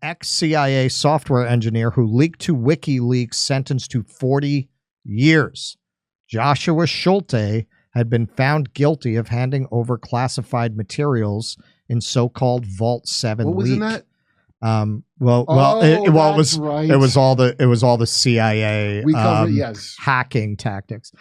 Ex-CIA software engineer who leaked to WikiLeaks sentenced to 40 years. Joshua Schulte had been found guilty of handing over classified materials in so-called Vault 7 What was leak. in that? It was all the CIA We covered, yes. hacking tactics.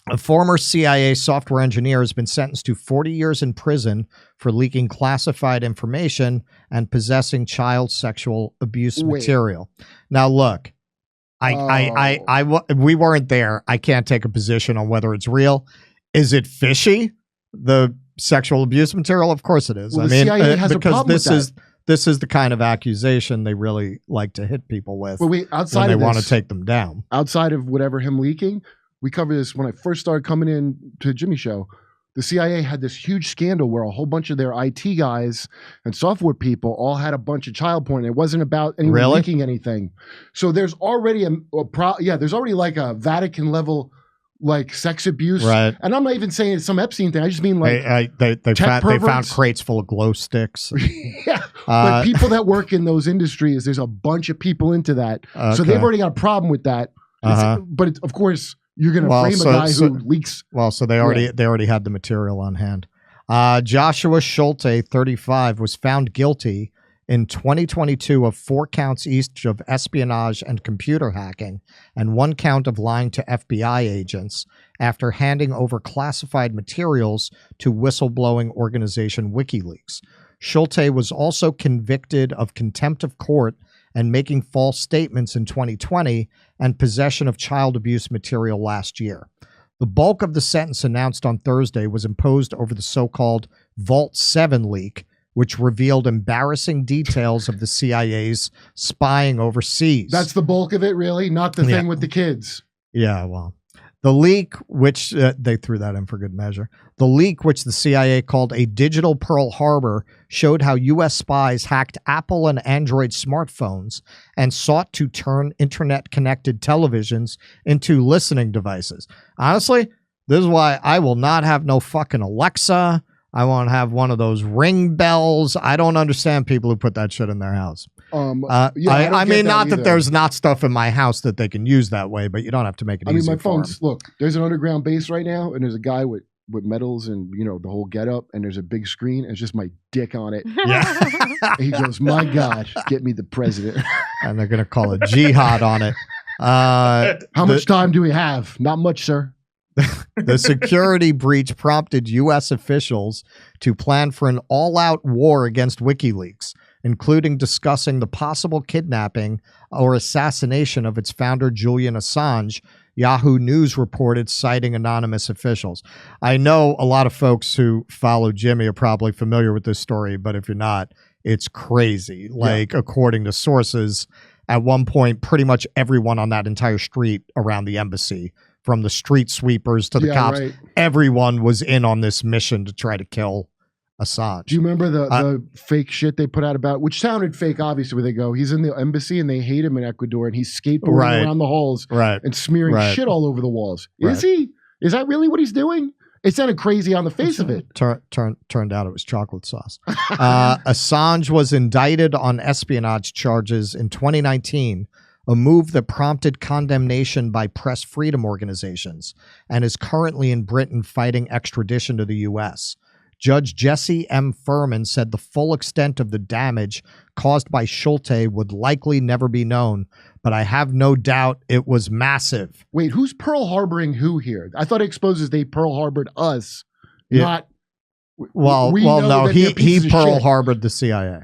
A former CIA software engineer has been sentenced to 40 years in prison for leaking classified information and possessing child sexual abuse material. Now, look, we weren't there. I can't take a position on whether it's real. Is it fishy? The sexual abuse material? Of course it is. Well, the CIA has because a problem with that. This is the kind of accusation they really like to hit people with when they want to take them down. Outside of whatever him leaking, we covered this when I first started coming in to Jimmy's show. The CIA had this huge scandal where a whole bunch of their IT guys and software people all had a bunch of child porn. It wasn't about anyone leaking anything. So there's already there's already like a Vatican level like sex abuse. Right. And I'm not even saying it's some Epstein thing. I just mean like they found crates full of glow sticks. Yeah. But people that work in those industries, there's a bunch of people into that. Okay. So they've already got a problem with that. But of course, you're going to frame a guy who leaks. Well, so they already had the material on hand. Joshua Schulte, 35, was found guilty in 2022 of 4 counts each of espionage and computer hacking and 1 count of lying to FBI agents after handing over classified materials to whistleblowing organization WikiLeaks. Schulte was also convicted of contempt of court and making false statements in 2020 and possession of child abuse material last year. The bulk of the sentence announced on Thursday was imposed over the so-called Vault 7 leak, which revealed embarrassing details of the CIA's spying overseas. That's the bulk of it, really? Not the thing with the kids? Yeah, well. The leak, which they threw that in for good measure. The leak, which the CIA called a digital Pearl Harbor, showed how U.S. spies hacked Apple and Android smartphones and sought to turn internet-connected televisions into listening devices. Honestly, this is why I will not have no fucking Alexa. I won't have one of those Ring bells. I don't understand people who put that shit in their house. I mean, not that there's not stuff in my house that they can use that way, but you don't have to make it easy. I mean, my phone's, look, there's an underground base right now, and there's a guy with medals and, you know, the whole getup, and there's a big screen, and it's just my dick on it. Yeah. He goes, my God, get me the president. And they're going to call a jihad on it. How much time do we have? Not much, sir. The security breach prompted U.S. officials to plan for an all-out war against WikiLeaks, including discussing the possible kidnapping or assassination of its founder, Julian Assange, Yahoo News reported, citing anonymous officials. I know a lot of folks who follow Jimmy are probably familiar with this story, but if you're not, it's crazy. Like, according to sources, at one point, pretty much everyone on that entire street around the embassy, from the street sweepers to the cops, everyone was in on this mission to try to kill Assange. Do you remember the fake shit they put out about, which sounded fake, obviously, where they go, he's in the embassy and they hate him in Ecuador and he's skateboarding around the halls and smearing shit all over the walls. Is he? Is that really what he's doing? It sounded crazy on the face of it. Turned out it was chocolate sauce. Assange was indicted on espionage charges in 2019, a move that prompted condemnation by press freedom organizations, and is currently in Britain fighting extradition to the U.S. Judge Jesse M. Furman said the full extent of the damage caused by Schulte would likely never be known, but I have no doubt it was massive. Wait, who's Pearl Harboring who here? I thought it exposes they Pearl Harbored us, not... Well, no, he Pearl Harbored the CIA.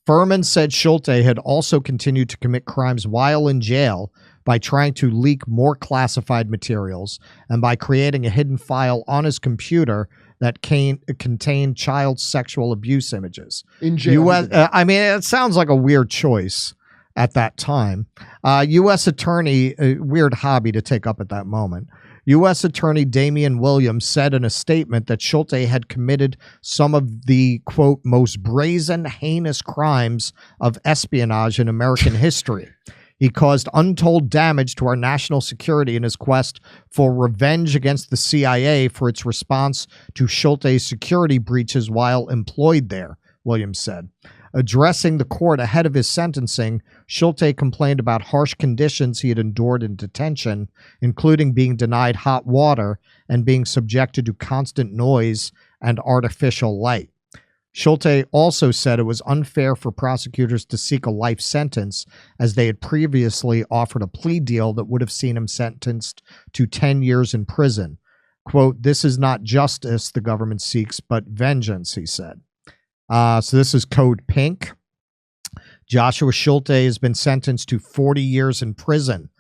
Furman said Schulte had also continued to commit crimes while in jail by trying to leak more classified materials and by creating a hidden file on his computer that contained child sexual abuse images. In jail. I mean, it sounds like a weird choice at that time. U.S. Attorney, a weird hobby to take up at that moment. U.S. Attorney Damian Williams said in a statement that Schulte had committed some of the, quote, most brazen, heinous crimes of espionage in American history. He caused untold damage to our national security in his quest for revenge against the CIA for its response to Schulte's security breaches while employed there, Williams said. Addressing the court ahead of his sentencing, Schulte complained about harsh conditions he had endured in detention, including being denied hot water and being subjected to constant noise and artificial light. Schulte also said it was unfair for prosecutors to seek a life sentence, as they had previously offered a plea deal that would have seen him sentenced to 10 years in prison. Quote, "This is not justice the government seeks, but vengeance," he said. So this is Code Pink. Joshua Schulte has been sentenced to 40 years in prison.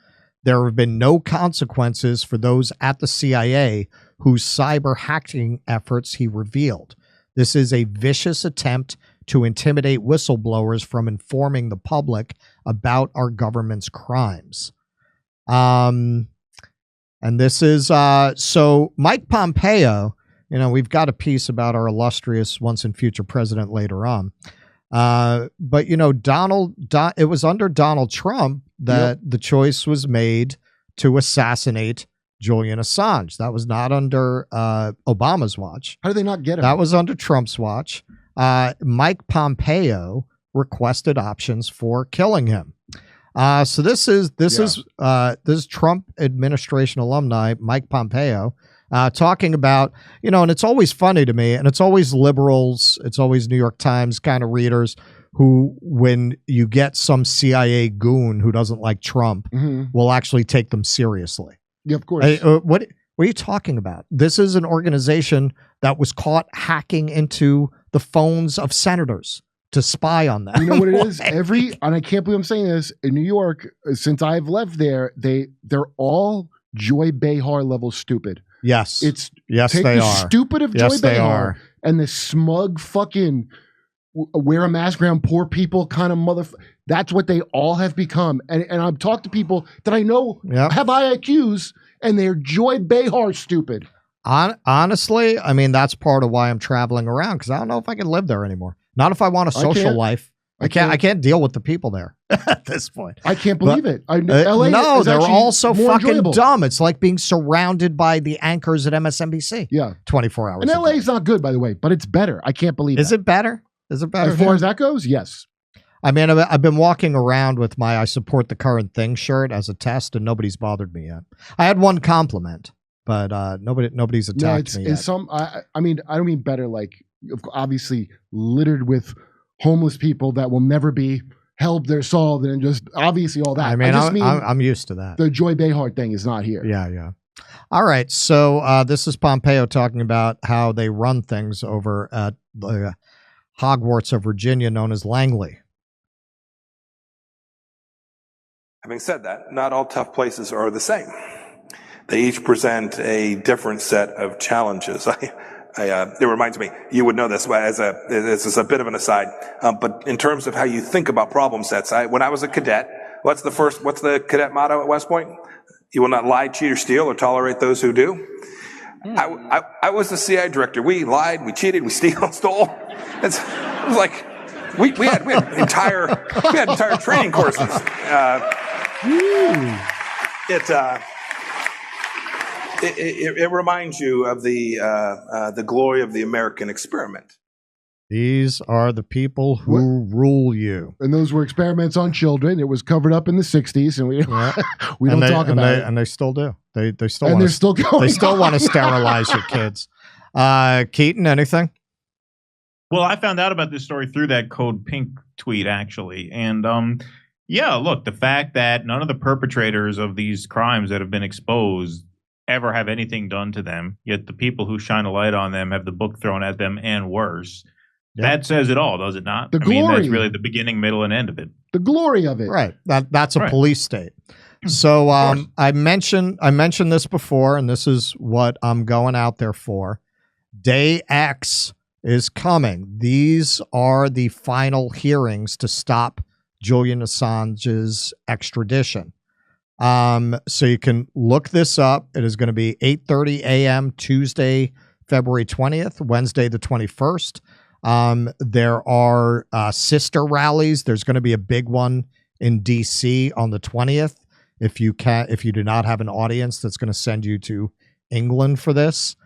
There have been no consequences for those at the CIA whose cyber hacking efforts he revealed. This is a vicious attempt to intimidate whistleblowers from informing the public about our government's crimes. And this is, so Mike Pompeo, you know, we've got a piece about our illustrious once and future president later on. But, you know, it was under Donald Trump that the choice was made to assassinate Julian Assange. That was not under Obama's watch. How did they not get him? That was under Trump's watch. Mike Pompeo requested options for killing him. So this is Trump administration alumni Mike Pompeo talking about, you know, and it's always funny to me, and it's always liberals, it's always New York Times kind of readers who, when you get some CIA goon who doesn't like Trump, will actually take them seriously. Yeah, of course. What are you talking about? This is an organization that was caught hacking into the phones of senators to spy on them. You know what it is? And I can't believe I'm saying this, in New York, since I've left there, they're all Joy Behar level stupid. Yes. Take they the are. Stupid of Yes, Joy they Behar are. and the smug fucking wear a mask around poor people kind of that's what they all have become. And I've talked to people that I know have IQs, and they're Joy Behar stupid. Honestly, I mean, that's part of why I'm traveling around, because I don't know if I can live there anymore. Not if I want a social life. I can't deal with the people there at this point. I can't believe it. LA no, they're all so fucking dumb. It's like being surrounded by the anchors at MSNBC. Yeah. 24 hours. And LA is not good, by the way, but it's better. I can't believe it. Is it better? Is it better? As far as that goes, yes. I mean, I've been walking around with my I support the current thing shirt as a test, and nobody's bothered me yet. I had one compliment, but nobody's attacked me yet. I mean, I don't mean better, like, obviously littered with homeless people that will never be helped or solved, and just obviously all that. I mean, I'm used to that. The Joy Behar thing is not here. Yeah. All right. So this is Pompeo talking about how they run things over at the Hogwarts of Virginia, known as Langley. Having said that, not all tough places are the same. They each present a different set of challenges. It reminds me, you would know this this is a bit of an aside, but in terms of how you think about problem sets, when I was a cadet, what's the cadet motto at West Point? You will not lie, cheat, or steal, or tolerate those who do. I was the CIA director. We lied, we cheated, we stole. It was like we had entire training courses. It reminds you of the glory of the American experiment. These are the people who rule you. And those were experiments on children. It was covered up in the 60s, and we don't talk about it. And they still do. They still and want they're still going. They still want to sterilize your kids. Keaton, anything? Well, I found out about this story through that Code Pink tweet, actually. And yeah, look, the fact that none of the perpetrators of these crimes that have been exposed ever have anything done to them, yet the people who shine a light on them have the book thrown at them and worse. Yep. That says it all, does it not? The glory. I mean, that's really the beginning, middle, and end of it. The glory of it. Right. That's a police state. So I mentioned this before, and this is what I'm going out there for. Day X is coming. These are the final hearings to stop Julian Assange's extradition. So you can look this up. It is going to be 8:30 a.m. Tuesday, February 20th, Wednesday the 21st. There are sister rallies. There's going to be a big one in DC on the 20th. If you do not have an audience that's going to send you to England for this,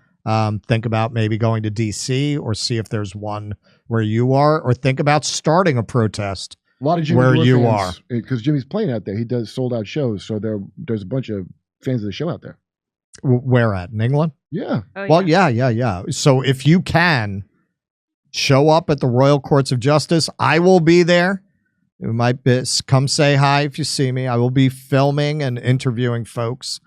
Think about maybe going to DC or see if there's one where you are, or think about starting a protest A lot of Jimmy where Dore you fans, are. because Jimmy's playing out there. He does sold out shows, so there's a bunch of fans of the show out there. Where at? In England? Yeah. Oh, Well, yeah. So if you can show up at the Royal Courts of Justice, I will be there. You might come say hi if you see me. I will be filming and interviewing folks.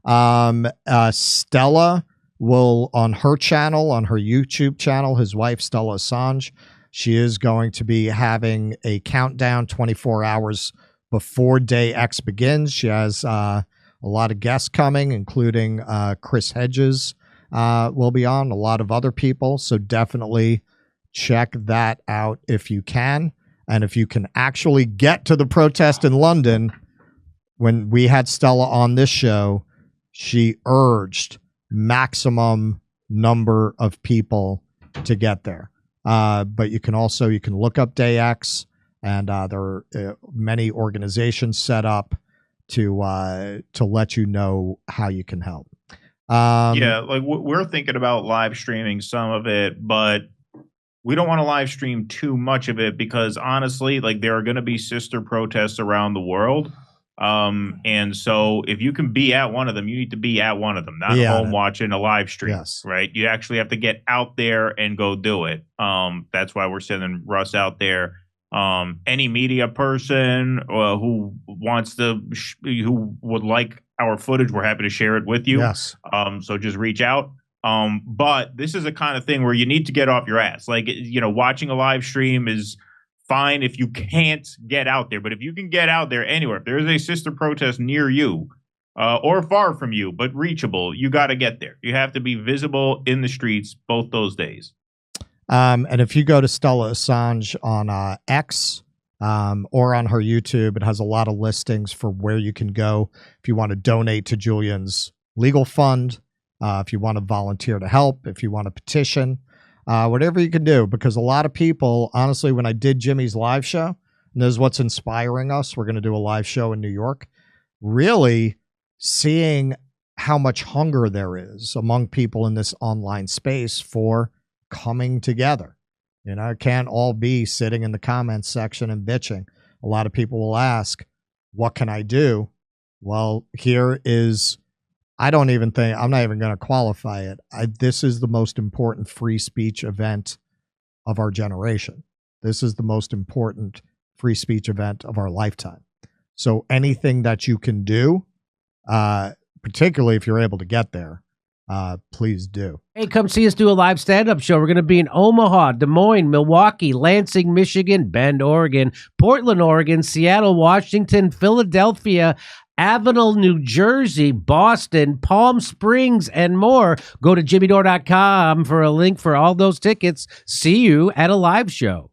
Stella will, on her channel, on her YouTube channel, his wife, Stella Assange, she is going to be having a countdown 24 hours before day X begins. She has a lot of guests coming, including Chris Hedges will be on, a lot of other people. So definitely check that out if you can. And if you can actually get to the protest in London, when we had Stella on this show, she urged maximum number of people to get there. But you can look up Day X, and there are many organizations set up to let you know how you can help. Yeah, like we're thinking about live streaming some of it, but we don't want to live stream too much of it because honestly, like there are going to be sister protests around the world. And so if you can be at one of them, you need to be at one of them, not home watching a live stream, Yes. right? You actually have to get out there and go do it. That's why we're sending Russ out there. Any media person who wants to, who would like our footage, we're happy to share it with you. Yes. So just reach out. But this is a kind of thing where you need to get off your ass. Like, watching a live stream is fine if you can't get out there. But if you can get out there anywhere, if there is a sister protest near you or far from you, but reachable, you got to get there. You have to be visible in the streets both those days. And if you go to Stella Assange on X or on her YouTube, it has a lot of listings for where you can go if you want to donate to Julian's legal fund. If you want to volunteer to help, if you want to petition, whatever you can do, because a lot of people, honestly, when I did Jimmy's live show, and this is what's inspiring us, we're going to do a live show in New York, really seeing how much hunger there is among people in this online space for coming together. It can't all be sitting in the comments section and bitching. A lot of people will ask, what can I do? Well, here is, I'm not even going to qualify it. This is the most important free speech event of our generation. This is the most important free speech event of our lifetime. So anything that you can do, particularly if you're able to get there, please do. Hey, come see us do a live stand-up show. We're going to be in Omaha, Des Moines, Milwaukee, Lansing, Michigan, Bend, Oregon, Portland, Oregon, Seattle, Washington, Philadelphia, Avenel, New Jersey, Boston, Palm Springs, and more. Go to jimmydore.com for a link for all those tickets. See you at a live show.